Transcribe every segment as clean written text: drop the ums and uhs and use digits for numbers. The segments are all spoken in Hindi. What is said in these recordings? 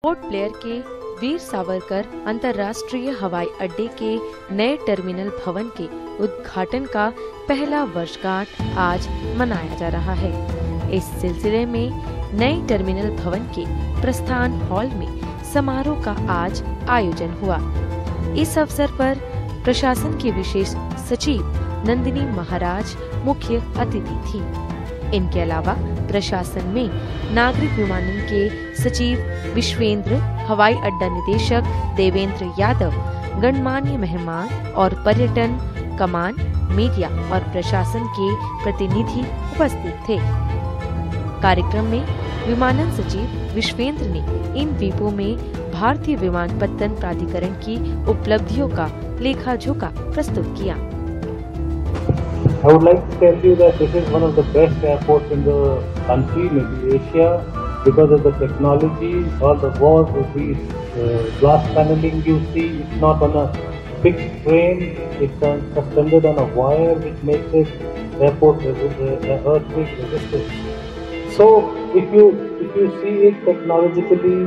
पोर्ट ब्लेयर के वीर सावरकर अंतर्राष्ट्रीय हवाई अड्डे के नए टर्मिनल भवन के उद्घाटन का पहला वर्षगांठ आज मनाया जा रहा है। इस सिलसिले में नए टर्मिनल भवन के प्रस्थान हॉल में समारोह का आज आयोजन हुआ। इस अवसर पर प्रशासन के विशेष सचिव नंदिनी महाराज मुख्य अतिथि थी। इनके अलावा प्रशासन में नागरिक विमानन के सचिव विश्वेंद्र, हवाई अड्डा निदेशक देवेंद्र यादव, गणमान्य मेहमान और पर्यटन, कमान, मीडिया और प्रशासन के प्रतिनिधि उपस्थित थे। कार्यक्रम में विमानन सचिव विश्वेंद्र ने इन द्वीपों में भारतीय विमानपत्तन प्राधिकरण की उपलब्धियों का लेखा जोखा प्रस्तुत किया। I would like to tell you that this is one of the best airports in the country, maybe Asia, because of the technology, all the walls of these glass paneling you see. It's not on a fixed frame, it's suspended on a wire, which makes it airport earthquake resistant. So if you see it technologically,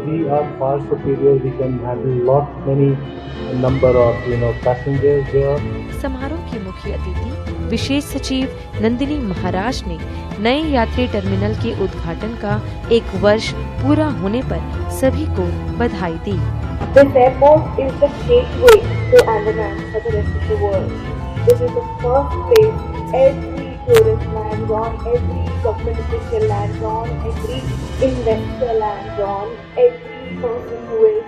we are far superior. We can handle many number of passengers here. समारोह की मुख्य अतिथि विशेष सचिव नंदिनी महाराज ने नए यात्री टर्मिनल के उद्घाटन का 1 वर्ष पूरा होने पर सभी को बधाई दी। This airport is the gateway to Andaman for the rest of the world. This is the first place every tourist lands on, every government official lands on, every investor lands on, every person who is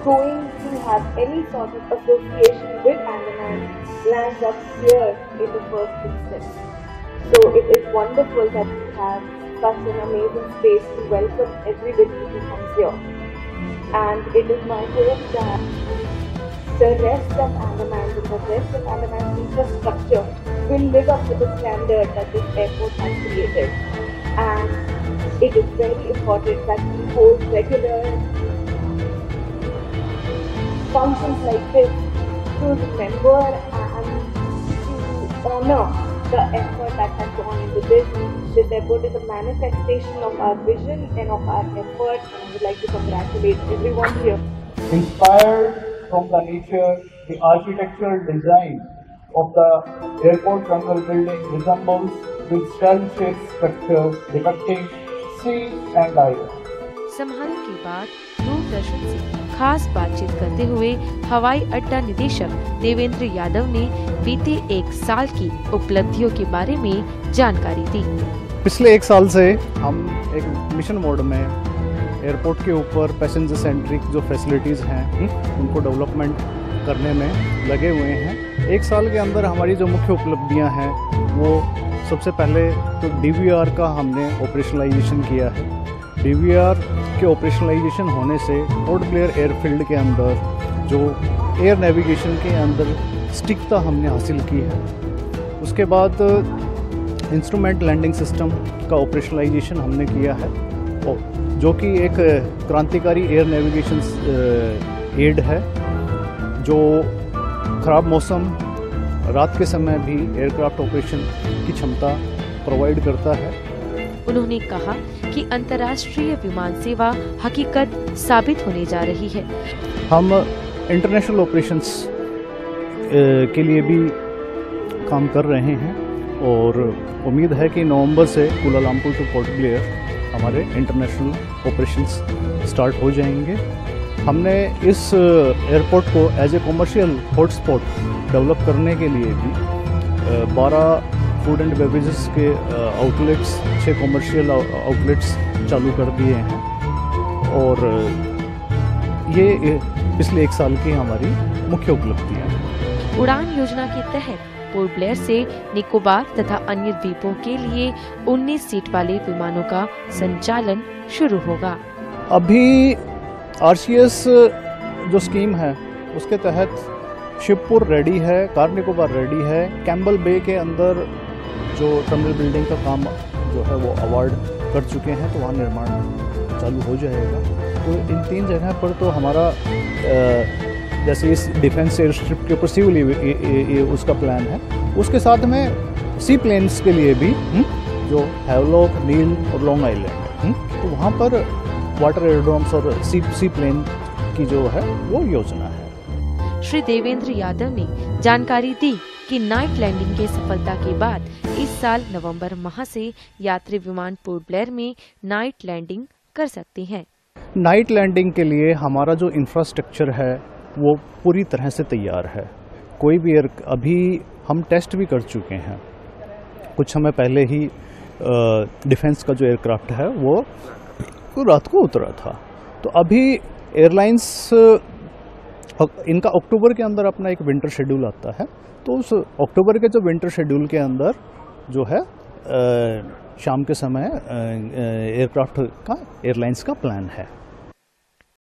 going to have any sort of association with Andaman lands up here in the first instance. So it is wonderful that we have such an amazing space to welcome everybody who comes here. And it is my hope that the rest of Andaman and the rest of Andaman's infrastructure will live up to the standard that this airport has created. And it is very important that we hold regular functions like this to remember and to honor the effort that has gone into this. This airport is a manifestation of our vision and of our effort, and I would like to congratulate everyone here. Inspired from the nature, the architectural design of the airport terminal building resembles with shell-shaped structures depicting sea and island. समारोह के बाद दूरदर्शन से खास बातचीत करते हुए हवाई अड्डा निदेशक देवेंद्र यादव ने बीते 1 साल की उपलब्धियों के बारे में जानकारी दी। पिछले 1 साल से हम एक मिशन मोड में एयरपोर्ट के ऊपर पैसेंजर सेंट्रिक जो फैसिलिटीज़ हैं उनको डेवलपमेंट करने में लगे हुए हैं। 1 साल के अंदर हमारी जो मुख्य उपलब्धियां हैं वो सबसे पहले तो DVR का हमने ऑपरेशनलाइजेशन किया है। DVR के ऑपरेशनलाइजेशन होने से पोर्ट ब्लेयर एयरफील्ड के अंदर जो एयर नेविगेशन के अंदर सटीकता हमने हासिल की है। उसके बाद इंस्ट्रूमेंट लैंडिंग सिस्टम का ऑपरेशनलाइजेशन हमने किया है जो कि एक क्रांतिकारी एयर नेविगेशन एड है जो ख़राब मौसम, रात के समय भी एयरक्राफ्ट ऑपरेशन की क्षमता प्रोवाइड करता है। उन्होंने कहा कि अंतर्राष्ट्रीय विमान सेवा हकीकत साबित होने जा रही है। हम इंटरनेशनल ऑपरेशंस के लिए भी काम कर रहे हैं और उम्मीद है कि नवंबर से कुआलालंपुर टू पोर्ट ब्लेयर हमारे इंटरनेशनल ऑपरेशंस स्टार्ट हो जाएंगे। हमने इस एयरपोर्ट को as a commercial hotspot develop करने के लिए भी 12 फूड एंड बेवरेजेस के आउटलेट्स, 6 कॉमर्शियल आउटलेट्स चालू कर दिए हैं और ये पिछले 1 साल की हमारी मुख्य उपलब्धियाँ हैं। उड़ान योजना के तहत पोर्ट ब्लेयर से निकोबार तथा अन्य द्वीपों के लिए 19 सीट वाले विमानों का संचालन शुरू होगा। अभी RCS जो स्कीम है उसके तहत शिवपुर रेडी है, कार निकोबार रेडी है। कैम्बल बे के अंदर जो टर्मिनल बिल्डिंग का काम जो है वो अवार्ड कर चुके हैं तो वहाँ निर्माण चालू हो जाएगा। तो इन 3 जगह पर तो हमारा जैसे इस डिफेंस एयर स्ट्रिप के ऊपर सिविल उसका प्लान है। उसके साथ में सी प्लेन्स के लिए भी जो हैवलॉक, नील और लॉन्ग आइलैंड तो वहाँ पर वाटर एरोड्रोम्स और सी प्लेन की जो है वो योजना है। श्री देवेंद्र यादव ने जानकारी दी कि नाइट लैंडिंग के सफलता के बाद इस साल नवंबर माह से यात्री विमान पोर्ट ब्लेयर में नाइट लैंडिंग कर सकते हैं। नाइट लैंडिंग के लिए हमारा जो इंफ्रास्ट्रक्चर है वो पूरी तरह से तैयार है। कोई भी अभी हम टेस्ट भी कर चुके हैं। कुछ समय पहले ही डिफेंस का जो एयरक्राफ्ट है वो रात को उतरा था। तो अभी एयरलाइंस इनका अक्टूबर के अंदर अपना एक विंटर शेड्यूल आता है, तो उस अक्टूबर के जो विंटर शेड्यूल के अंदर जो है शाम के समय एयरक्राफ्ट का एयरलाइंस का प्लान है।